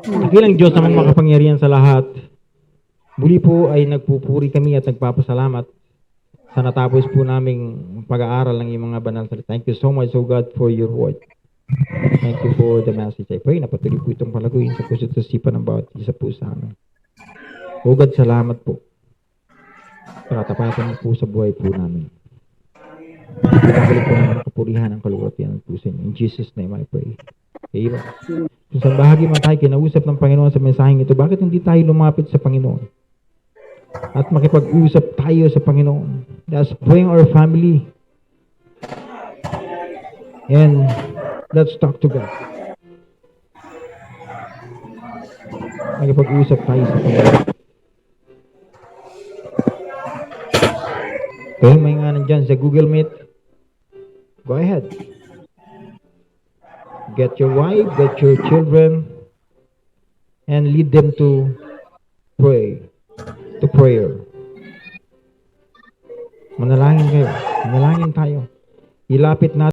Dakilang Diyos naman makapangyarihan sa lahat. Muli po ay nagpupuri kami at nagpapasalamat sa natapos po naming pag-aaral ng iyong mga banal salita. Thank you so much, O God, for your word. Thank you for the message. I pray na patuloy po itong palaguin sa puso at sipan ng bawat isa po sa amin. O God, salamat po. Katapatan mo po sa buhay po namin. Pinagalit po namin ang kapurihan ng kalugatan po sa inyo. In Jesus' name I pray. Amen. Kung sa bahagi man tayo kinausap ng Panginoon sa mensaheng ito, bakit hindi tayo lumapit sa Panginoon? At makipag-usap tayo sa Panginoon. Let's bring our family. And let's talk to God. Makipag-usap tayo sa Panginoon. Okay, may nga nandyan sa Google Meet. Go ahead. Get your wife, get your children, and lead them to pray, to prayer. Manalangin kayo. Manalangin tayo. Ilapit natin